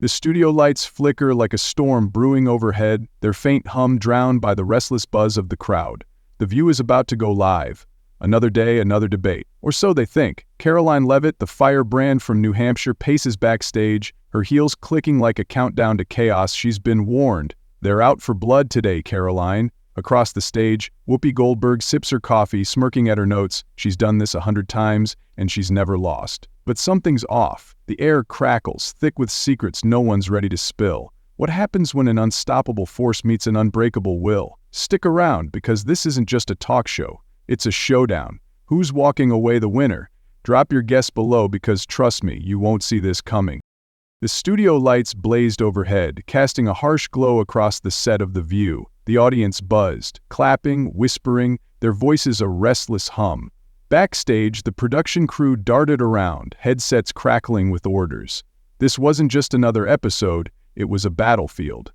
The studio lights flicker like a storm brewing overhead, their faint hum drowned by the restless buzz of the crowd. The View is about to go live. Another day, another debate. Or so they think. Karoline Leavitt, the firebrand from New Hampshire, paces backstage, her heels clicking like a countdown to chaos. She's been warned. They're out for blood today, Karoline. Across the stage, Whoopi Goldberg sips her coffee, smirking at her notes. She's done this 100 times, and she's never lost. But something's off. The air crackles, thick with secrets no one's ready to spill. What happens when an unstoppable force meets an unbreakable will? Stick around, because this isn't just a talk show. It's a showdown. Who's walking away the winner? Drop your guess below, because trust me, you won't see this coming. The studio lights blazed overhead, casting a harsh glow across the set of The View. The audience buzzed, clapping, whispering, their voices a restless hum. Backstage, the production crew darted around, headsets crackling with orders. This wasn't just another episode, it was a battlefield.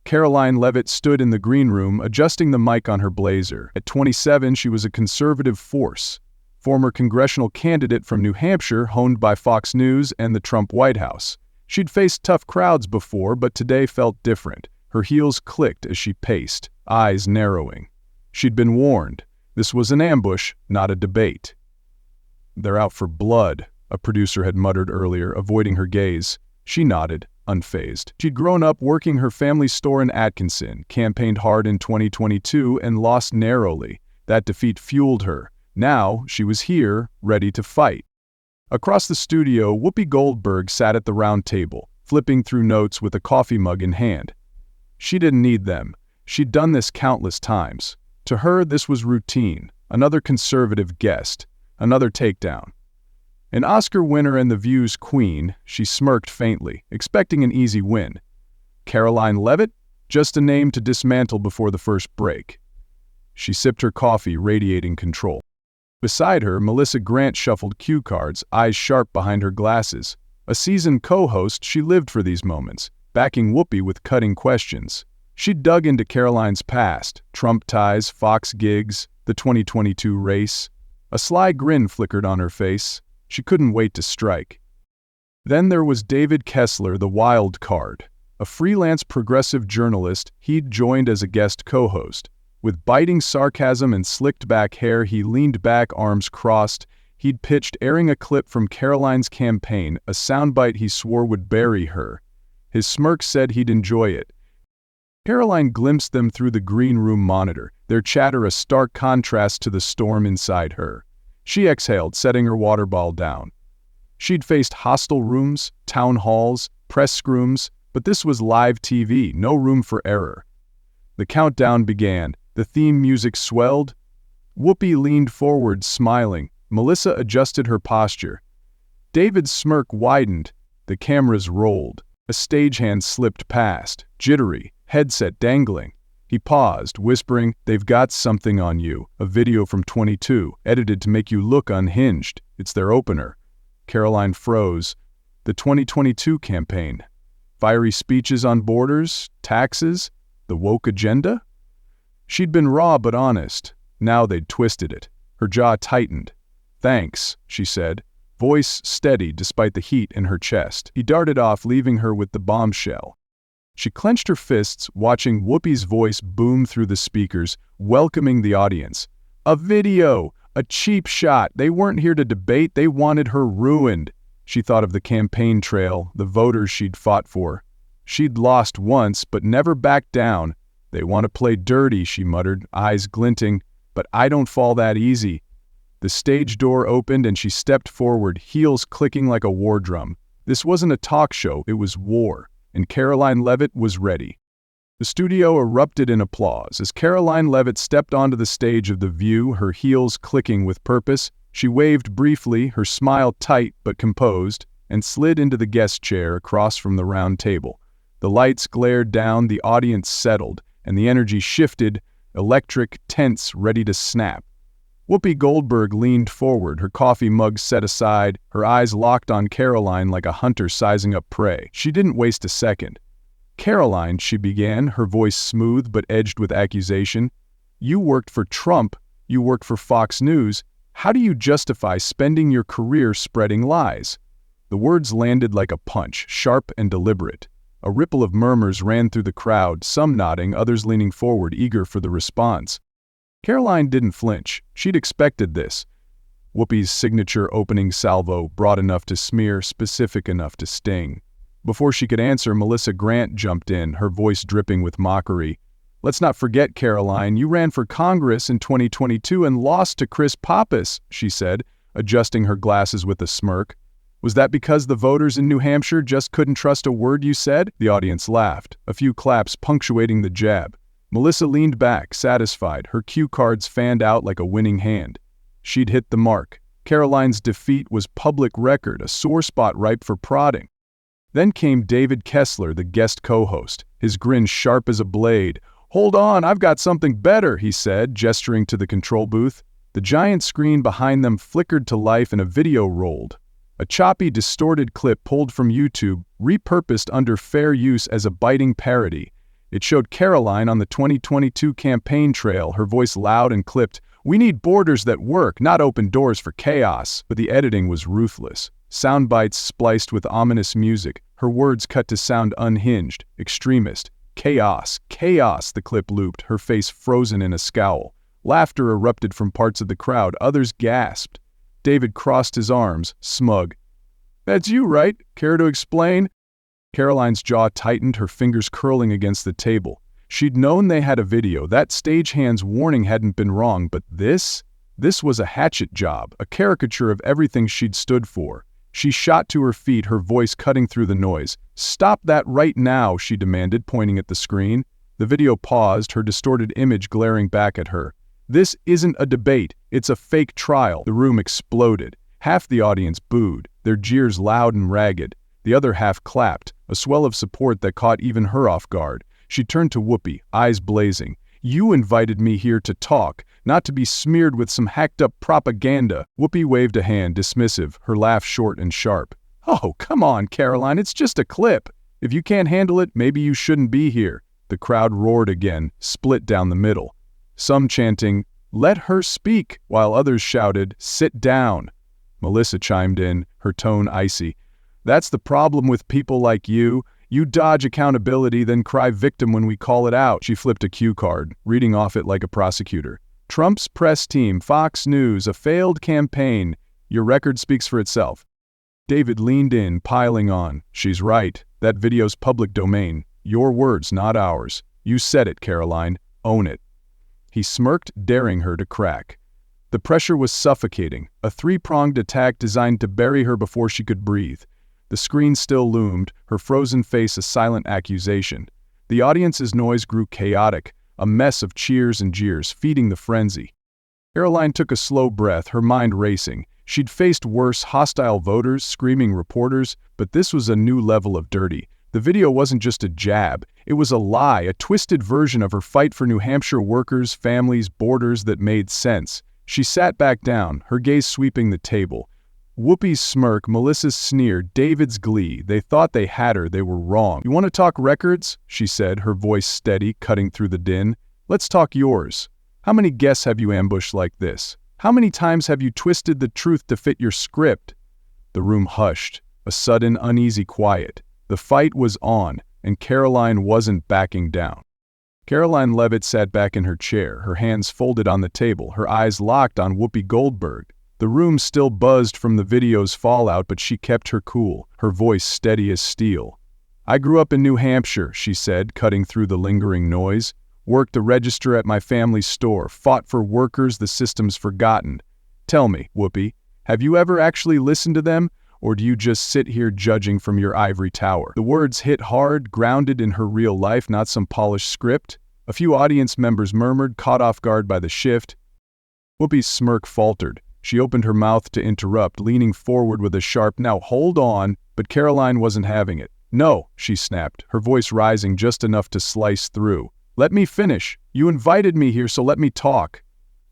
Karoline Leavitt stood in the green room, adjusting the mic on her blazer. At 27, she was a conservative force. Former congressional candidate from New Hampshire, honed by Fox News and the Trump White House. She'd faced tough crowds before, but today felt different. Her heels clicked as she paced, eyes narrowing. She'd been warned. This was an ambush, not a debate. "They're out for blood," a producer had muttered earlier, avoiding her gaze. She nodded, unfazed. She'd grown up working her family store in Atkinson, campaigned hard in 2022, and lost narrowly. That defeat fueled her. Now, she was here, ready to fight. Across the studio, Whoopi Goldberg sat at the round table, flipping through notes with a coffee mug in hand. She didn't need them. She'd done this countless times. To her, this was routine. Another conservative guest. Another takedown. An Oscar winner and The View's queen, she smirked faintly, expecting an easy win. Karoline Leavitt? Just a name to dismantle before the first break. She sipped her coffee, radiating control. Beside her, Melissa Grant shuffled cue cards, eyes sharp behind her glasses. A seasoned co-host, she lived for these moments, backing Whoopi with cutting questions. She'd dug into Karoline's past, Trump ties, Fox gigs, the 2022 race. A sly grin flickered on her face. She couldn't wait to strike. Then there was David Kessler, the wild card. A freelance progressive journalist, he'd joined as a guest co-host. With biting sarcasm and slicked-back hair, he leaned back, arms crossed. He'd pitched airing a clip from Karoline's campaign, a soundbite he swore would bury her. His smirk said he'd enjoy it. Karoline glimpsed them through the green room monitor, their chatter a stark contrast to the storm inside her. She exhaled, setting her water bottle down. She'd faced hostile rooms, town halls, press scrums, but this was live TV, no room for error. The countdown began. The theme music swelled. Whoopi leaned forward, smiling. Melissa adjusted her posture. David's smirk widened. The cameras rolled. A stagehand slipped past, jittery, headset dangling. He paused, whispering, "They've got something on you, a video from 22, edited to make you look unhinged. It's their opener." Karoline froze. The 2022 campaign. Fiery speeches on borders, taxes, the woke agenda? She'd been raw but honest. Now they'd twisted it. Her jaw tightened. "Thanks," she said, voice steady despite the heat in her chest. He darted off, leaving her with the bombshell. She clenched her fists, watching Whoopi's voice boom through the speakers, welcoming the audience. A video! A cheap shot! They weren't here to debate, they wanted her ruined. She thought of the campaign trail, the voters she'd fought for. She'd lost once, but never backed down. "They want to play dirty," she muttered, eyes glinting. "But I don't fall that easy." The stage door opened and she stepped forward, heels clicking like a war drum. This wasn't a talk show, it was war. And Karoline Leavitt was ready. The studio erupted in applause as Karoline Leavitt stepped onto the stage of The View, her heels clicking with purpose. She waved briefly, her smile tight but composed, and slid into the guest chair across from the round table. The lights glared down, the audience settled, and the energy shifted, electric, tense, ready to snap. Whoopi Goldberg leaned forward, her coffee mug set aside, her eyes locked on Karoline like a hunter sizing up prey. She didn't waste a second. "Karoline," she began, her voice smooth but edged with accusation, "you worked for Trump, you worked for Fox News. How do you justify spending your career spreading lies?" The words landed like a punch, sharp and deliberate. A ripple of murmurs ran through the crowd, some nodding, others leaning forward, eager for the response. Karoline didn't flinch. She'd expected this. Whoopi's signature opening salvo, broad enough to smear, specific enough to sting. Before she could answer, Melissa Grant jumped in, her voice dripping with mockery. "Let's not forget, Karoline, you ran for Congress in 2022 and lost to Chris Pappas," she said, adjusting her glasses with a smirk. "Was that because the voters in New Hampshire just couldn't trust a word you said?" The audience laughed, a few claps punctuating the jab. Melissa leaned back, satisfied, her cue cards fanned out like a winning hand. She'd hit the mark. Karoline's defeat was public record, a sore spot ripe for prodding. Then came David Kessler, the guest co-host, his grin sharp as a blade. "Hold on, I've got something better," he said, gesturing to the control booth. The giant screen behind them flickered to life and a video rolled. A choppy, distorted clip pulled from YouTube, repurposed under fair use as a biting parody. It showed Karoline on the 2022 campaign trail, her voice loud and clipped. "We need borders that work, not open doors for chaos." But the editing was ruthless. Sound bites spliced with ominous music, her words cut to sound unhinged, extremist. "Chaos, chaos," the clip looped, her face frozen in a scowl. Laughter erupted from parts of the crowd, others gasped. David crossed his arms, smug. "That's you, right? Care to explain?" Karoline's jaw tightened, her fingers curling against the table. She'd known they had a video, that stagehand's warning hadn't been wrong, but this was a hatchet job, a caricature of everything she'd stood for. She shot to her feet, her voice cutting through the noise. "Stop that right now," she demanded, pointing at the screen. The video paused, her distorted image glaring back at her. "This isn't a debate, it's a fake trial." The room exploded. Half the audience booed, their jeers loud and ragged. The other half clapped, a swell of support that caught even her off guard. She turned to Whoopi, eyes blazing. "You invited me here to talk, not to be smeared with some hacked-up propaganda." Whoopi waved a hand, dismissive, her laugh short and sharp. "Oh, come on, Karoline, it's just a clip. If you can't handle it, maybe you shouldn't be here." The crowd roared again, split down the middle. Some chanting, "Let her speak," while others shouted, "Sit down." Melissa chimed in, her tone icy. "That's the problem with people like you. You dodge accountability, then cry victim when we call it out." She flipped a cue card, reading off it like a prosecutor. "Trump's press team, Fox News, a failed campaign. Your record speaks for itself." David leaned in, piling on. "She's right. That video's public domain. Your words, not ours. You said it, Karoline. Own it." He smirked, daring her to crack. The pressure was suffocating, a three-pronged attack designed to bury her before she could breathe. The screen still loomed, her frozen face a silent accusation. The audience's noise grew chaotic, a mess of cheers and jeers, feeding the frenzy. Karoline took a slow breath, her mind racing. She'd faced worse, hostile voters, screaming reporters, but this was a new level of dirty. The video wasn't just a jab, it was a lie, a twisted version of her fight for New Hampshire workers, families, borders that made sense. She sat back down, her gaze sweeping the table. Whoopi's smirk, Melissa's sneer, David's glee. They thought they had her, they were wrong. "You want to talk records?" she said, her voice steady, cutting through the din. "Let's talk yours. How many guests have you ambushed like this? How many times have you twisted the truth to fit your script?" The room hushed, a sudden, uneasy quiet. The fight was on, and Karoline wasn't backing down. Karoline Leavitt sat back in her chair, her hands folded on the table, her eyes locked on Whoopi Goldberg. The room still buzzed from the video's fallout, but she kept her cool, her voice steady as steel. "I grew up in New Hampshire," she said, cutting through the lingering noise. "Worked the register at my family's store, fought for workers the system's forgotten. Tell me, Whoopi, have you ever actually listened to them, or do you just sit here judging from your ivory tower?" The words hit hard, grounded in her real life, not some polished script. A few audience members murmured, caught off guard by the shift. Whoopi's smirk faltered. She opened her mouth to interrupt, leaning forward with a sharp, "Now hold on," but Karoline wasn't having it. "No," she snapped, her voice rising just enough to slice through. "Let me finish. You invited me here, so let me talk."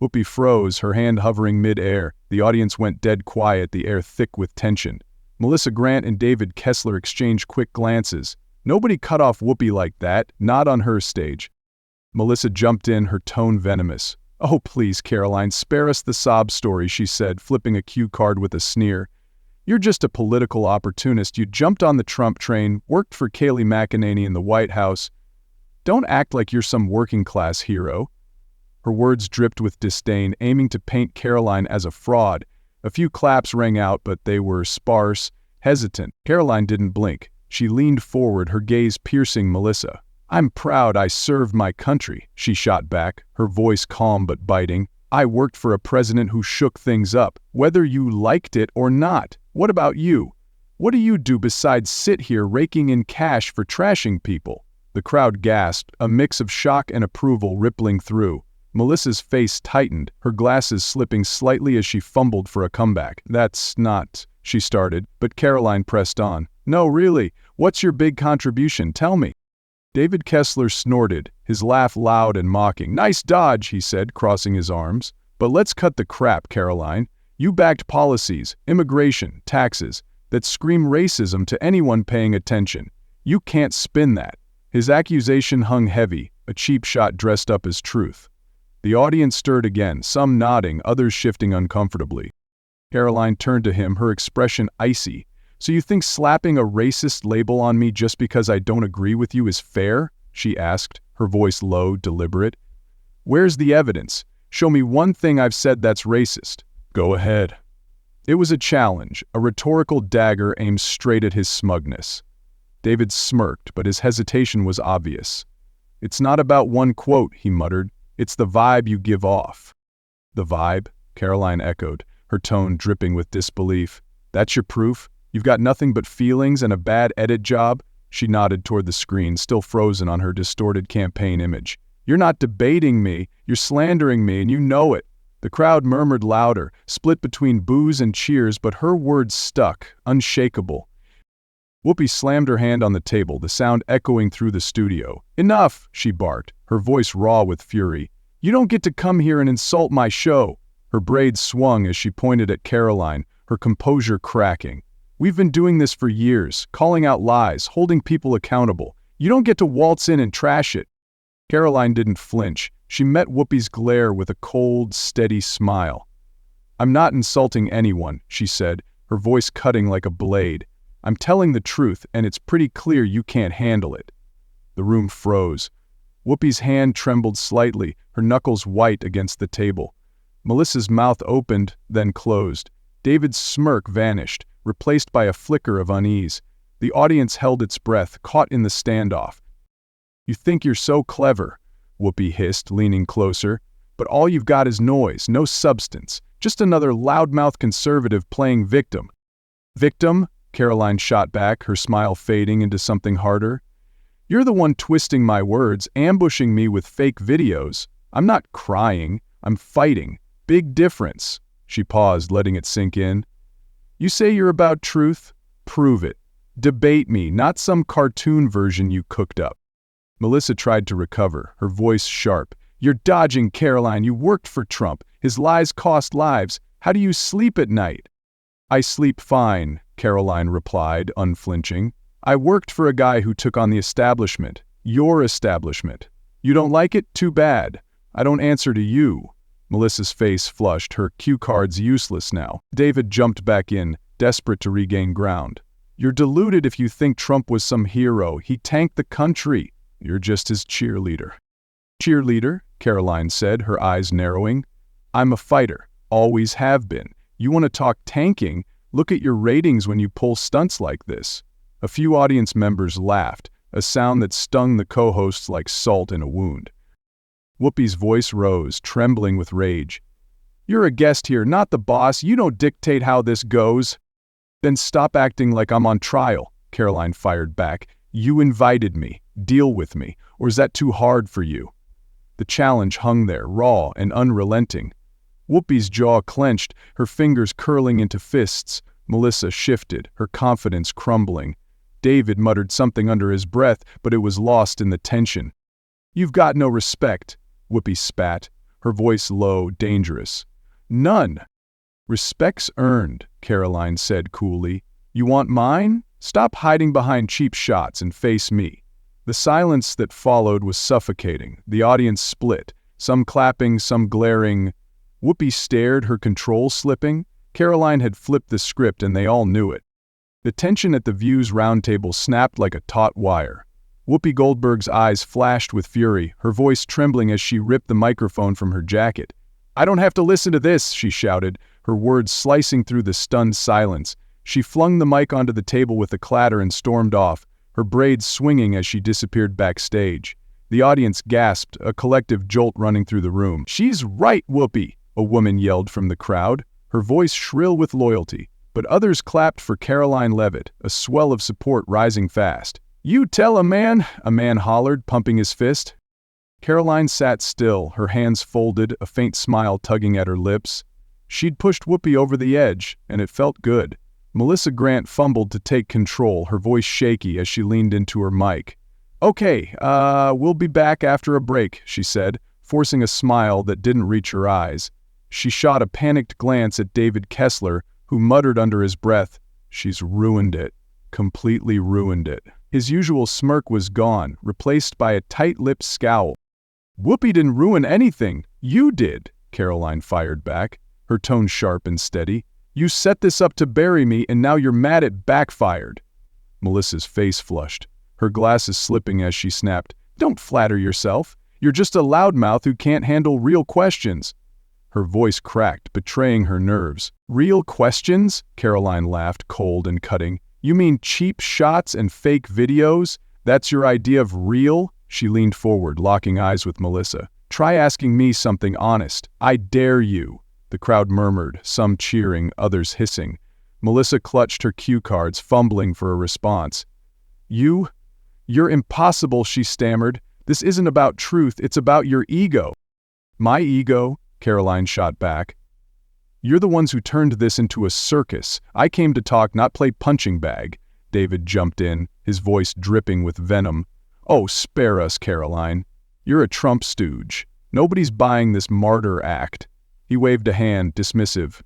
Whoopi froze, her hand hovering mid-air. The audience went dead quiet, the air thick with tension. Melissa Grant and David Kessler exchanged quick glances. Nobody cut off Whoopi like that, not on her stage. Melissa jumped in, her tone venomous. "Oh, please, Karoline, spare us the sob story," she said, flipping a cue card with a sneer. You're just a political opportunist. You jumped on the Trump train, worked for Kayleigh McEnany in the White House. Don't act like you're some working-class hero." Her words dripped with disdain, aiming to paint Karoline as a fraud. A few claps rang out, but they were sparse, hesitant. Karoline didn't blink. She leaned forward, her gaze piercing Melissa. "I'm proud I served my country," she shot back, her voice calm but biting. "I worked for a president who shook things up, whether you liked it or not. What about you? What do you do besides sit here raking in cash for trashing people?" The crowd gasped, a mix of shock and approval rippling through. Melissa's face tightened, her glasses slipping slightly as she fumbled for a comeback. "That's not," she started, but Karoline pressed on. "No, really, what's your big contribution? Tell me." David Kessler snorted, his laugh loud and mocking. "Nice dodge," he said, crossing his arms. "But let's cut the crap, Karoline. You backed policies, immigration, taxes, that scream racism to anyone paying attention. You can't spin that." His accusation hung heavy, a cheap shot dressed up as truth. The audience stirred again, some nodding, others shifting uncomfortably. Karoline turned to him, her expression icy. "So you think slapping a racist label on me just because I don't agree with you is fair?" she asked, her voice low, deliberate. "Where's the evidence? Show me one thing I've said that's racist." "Go ahead." It was a challenge, a rhetorical dagger aimed straight at his smugness. David smirked, but his hesitation was obvious. "It's not about one quote," he muttered. "It's the vibe you give off." "The vibe?" Karoline echoed, her tone dripping with disbelief. "That's your proof? You've got nothing but feelings and a bad edit job?" She nodded toward the screen, still frozen on her distorted campaign image. "You're not debating me, you're slandering me, and you know it." The crowd murmured louder, split between boos and cheers, but her words stuck, unshakable. Whoopi slammed her hand on the table, the sound echoing through the studio. "Enough!" she barked, her voice raw with fury. "You don't get to come here and insult my show." Her braids swung as she pointed at Karoline, her composure cracking. "We've been doing this for years, calling out lies, holding people accountable. You don't get to waltz in and trash it." Karoline didn't flinch. She met Whoopi's glare with a cold, steady smile. "I'm not insulting anyone," she said, her voice cutting like a blade. "I'm telling the truth, and it's pretty clear you can't handle it." The room froze. Whoopi's hand trembled slightly, her knuckles white against the table. Melissa's mouth opened, then closed. David's smirk vanished, replaced by a flicker of unease. The audience held its breath, caught in the standoff. "You think you're so clever," Whoopi hissed, leaning closer. "But all you've got is noise, no substance. Just another loudmouth conservative playing victim." "Victim?" Karoline shot back, her smile fading into something harder. "You're the one twisting my words, ambushing me with fake videos. I'm not crying, I'm fighting. Big difference." She paused, letting it sink in. "You say you're about truth? Prove it. Debate me, not some cartoon version you cooked up." Melissa tried to recover, her voice sharp. "You're dodging, Karoline. You worked for Trump. His lies cost lives. How do you sleep at night?" "I sleep fine," Karoline replied, unflinching. "I worked for a guy who took on the establishment. Your establishment. You don't like it? Too bad. I don't answer to you." Melissa's face flushed, her cue cards useless now. David jumped back in, desperate to regain ground. "You're deluded if you think Trump was some hero. He tanked the country. You're just his cheerleader." "Cheerleader?" Karoline said, her eyes narrowing. "I'm a fighter. Always have been. You want to talk tanking? Look at your ratings when you pull stunts like this." A few audience members laughed, a sound that stung the co-hosts like salt in a wound. Whoopi's voice rose, trembling with rage. "You're a guest here, not the boss. You don't dictate how this goes." "Then stop acting like I'm on trial," Karoline fired back. "You invited me. Deal with me. Or is that too hard for you?" The challenge hung there, raw and unrelenting. Whoopi's jaw clenched, her fingers curling into fists. Melissa shifted, her confidence crumbling. David muttered something under his breath, but it was lost in the tension. "You've got no respect," Whoopi spat, her voice low, dangerous. "None." "Respect's earned," Karoline said coolly. "You want mine? Stop hiding behind cheap shots and face me." The silence that followed was suffocating. The audience split, some clapping, some glaring. Whoopi stared, her control slipping. Karoline had flipped the script and they all knew it. The tension at the View's roundtable snapped like a taut wire. Whoopi Goldberg's eyes flashed with fury, her voice trembling as she ripped the microphone from her jacket. "I don't have to listen to this," she shouted, her words slicing through the stunned silence. She flung the mic onto the table with a clatter and stormed off, her braids swinging as she disappeared backstage. The audience gasped, a collective jolt running through the room. "She's right, Whoopi," a woman yelled from the crowd, her voice shrill with loyalty. But others clapped for Karoline Leavitt, a swell of support rising fast. "You tell a man," a man hollered, pumping his fist. Karoline sat still, her hands folded, a faint smile tugging at her lips. She'd pushed Whoopi over the edge, and it felt good. Melissa Grant fumbled to take control, her voice shaky as she leaned into her mic. "Okay, we'll be back after a break," she said, forcing a smile that didn't reach her eyes. She shot a panicked glance at David Kessler, who muttered under his breath, "She's ruined it. Completely ruined it." His usual smirk was gone, replaced by a tight-lipped scowl. "Whoopi didn't ruin anything. You did," Karoline fired back, her tone sharp and steady. "You set this up to bury me, and now you're mad it backfired." Melissa's face flushed, her glasses slipping as she snapped, "Don't flatter yourself. You're just a loudmouth who can't handle real questions." Her voice cracked, betraying her nerves. "Real questions?" Karoline laughed, cold and cutting. "You mean cheap shots and fake videos? That's your idea of real?" She leaned forward, locking eyes with Melissa. "Try asking me something honest. I dare you." The crowd murmured, some cheering, others hissing. Melissa clutched her cue cards, fumbling for a response. You're impossible," she stammered. "This isn't about truth, it's about your ego." "My ego?" Karoline shot back. "You're the ones who turned this into a circus. I came to talk, not play punching bag." David jumped in, his voice dripping with venom. "Oh, spare us, Karoline. You're a Trump stooge. Nobody's buying this martyr act." He waved a hand, dismissive.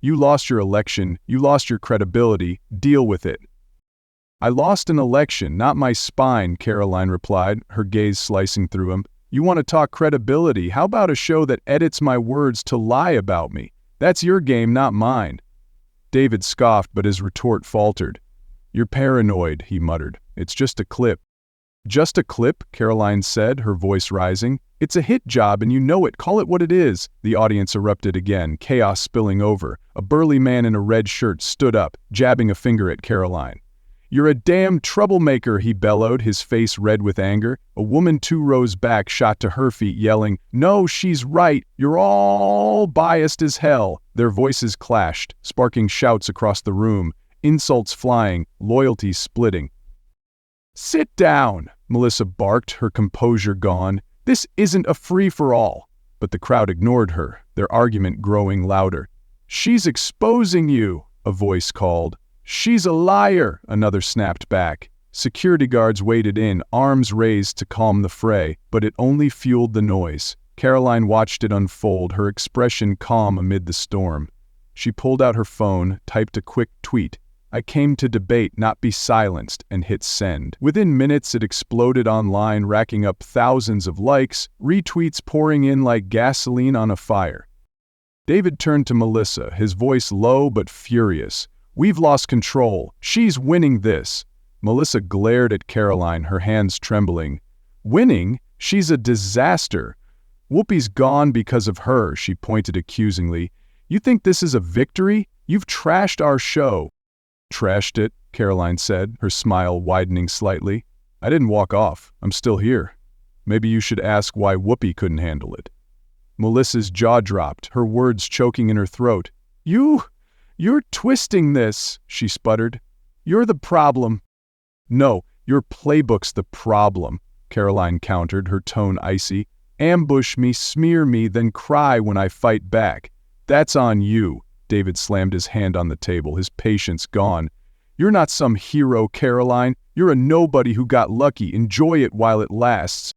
"You lost your election, you lost your credibility, deal with it." "I lost an election, not my spine," Karoline replied, her gaze slicing through him. "You want to talk credibility? How about a show that edits my words to lie about me? That's your game, not mine." David scoffed, but his retort faltered. "You're paranoid," he muttered. "It's just a clip." "Just a clip?" Karoline said, her voice rising. "It's a hit job and you know it. Call it what it is." The audience erupted again, chaos spilling over. A burly man in a red shirt stood up, jabbing a finger at Karoline. "You're a damn troublemaker," he bellowed, his face red with anger. A woman 2 rows back shot to her feet, yelling, "No, she's right. You're all biased as hell." Their voices clashed, sparking shouts across the room, insults flying, loyalty splitting. "Sit down," Melissa barked, her composure gone. "This isn't a free-for-all." But the crowd ignored her, their argument growing louder. "She's exposing you," a voice called. "She's a liar," another snapped back. Security guards waded in, arms raised to calm the fray, but it only fueled the noise. Karoline watched it unfold, her expression calm amid the storm. She pulled out her phone, typed a quick tweet. "I came to debate, not be silenced," and hit send. Within minutes it exploded online, racking up thousands of likes, retweets pouring in like gasoline on a fire. David turned to Melissa, his voice low but furious. "We've lost control. She's winning this." Melissa glared at Karoline, her hands trembling. "Winning? She's a disaster. Whoopi's gone because of her," she pointed accusingly. "You think this is a victory? You've trashed our show." "Trashed it," Karoline said, her smile widening slightly. "I didn't walk off. I'm still here. Maybe you should ask why Whoopi couldn't handle it." Melissa's jaw dropped, her words choking in her throat. You're twisting this," she sputtered. "You're the problem." "No, your playbook's the problem," Karoline countered, her tone icy. "Ambush me, smear me, then cry when I fight back. That's on you." David slammed his hand on the table, his patience gone. "You're not some hero, Karoline. You're a nobody who got lucky. Enjoy it while it lasts."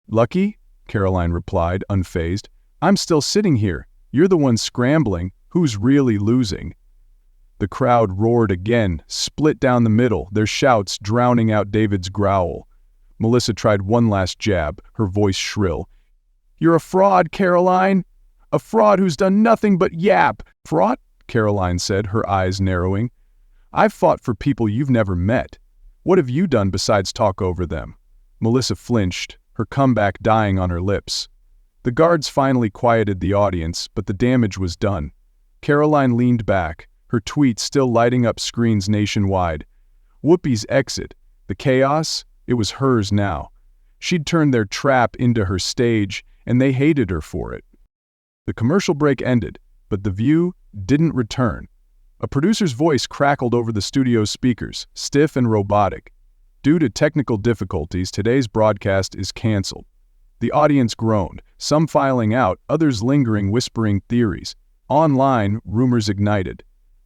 "Lucky?" Karoline replied, unfazed. "I'm still sitting here. You're the one scrambling. Who's really losing?" The crowd roared again, split down the middle, their shouts drowning out David's growl. Melissa tried one last jab, her voice shrill. "You're a fraud, Karoline. A fraud who's done nothing but yap." "Fraud? Karoline said, her eyes narrowing. "I've fought for people you've never met. What have you done besides talk over them?" Melissa flinched, her comeback dying on her lips. The guards finally quieted the audience, but the damage was done. Karoline leaned back, her tweet still lighting up screens nationwide. Whoopi's exit, the chaos, it was hers now. She'd turned their trap into her stage, and they hated her for it. The commercial break ended, but the view didn't return. A producer's voice crackled over the studio's speakers, stiff and robotic. "Due to technical difficulties, today's broadcast is canceled." The audience groaned, some filing out, others lingering, whispering theories. Online, rumors ignited.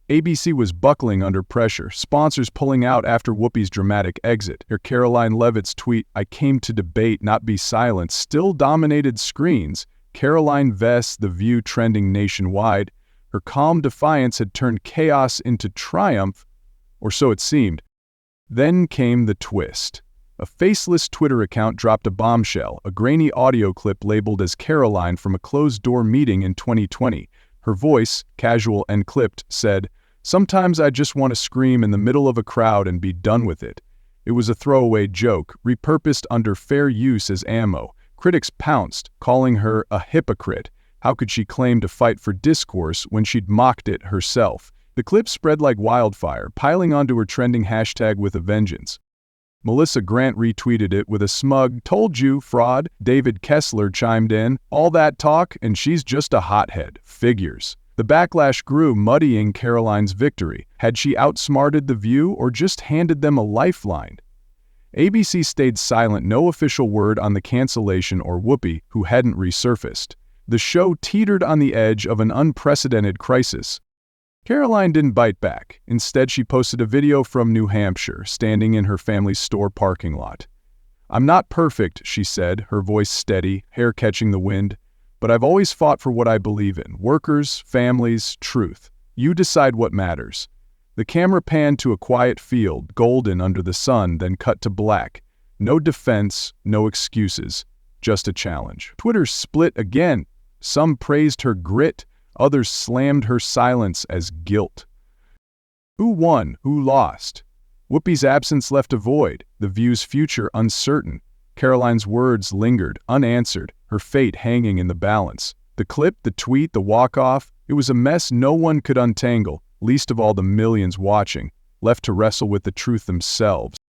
ABC was buckling under pressure, sponsors pulling out after Whoopi's dramatic exit. Karoline Leavitt's tweet, "I came to debate, not be silent," still dominated screens. Karoline Vest's The View trending nationwide. Her calm defiance had turned chaos into triumph, or so it seemed. Then came the twist. A faceless Twitter account dropped a bombshell, a grainy audio clip labeled as Karoline from a closed-door meeting in 2020. Her voice, casual and clipped, said, "Sometimes I just want to scream in the middle of a crowd and be done with it." It was a throwaway joke, repurposed under fair use as ammo. Critics pounced, calling her a hypocrite. How could she claim to fight for discourse when she'd mocked it herself? The clip spread like wildfire, piling onto her trending hashtag with a vengeance. Melissa Grant retweeted it with a smug, "Told you, fraud." David Kessler chimed in, "All that talk, and she's just a hothead. Figures." The backlash grew, muddying Karoline's victory. Had she outsmarted The View or just handed them a lifeline? ABC stayed silent, no official word on the cancellation or Whoopi, who hadn't resurfaced. The show teetered on the edge of an unprecedented crisis. Karoline didn't bite back. Instead, she posted a video from New Hampshire, standing in her family's store parking lot. "I'm not perfect," she said, her voice steady, hair catching the wind, "but I've always fought for what I believe in: workers, families, truth. You decide what matters." The camera panned to a quiet field, golden under the sun, then cut to black. No defense, no excuses, just a challenge. Twitter split again. Some praised her grit, others slammed her silence as guilt. Who won? Who lost? Whoopi's absence left a void, The View's future uncertain. Karoline's words lingered, unanswered, her fate hanging in the balance. The clip, the tweet, the walk-off, it was a mess no one could untangle, least of all the millions watching, left to wrestle with the truth themselves.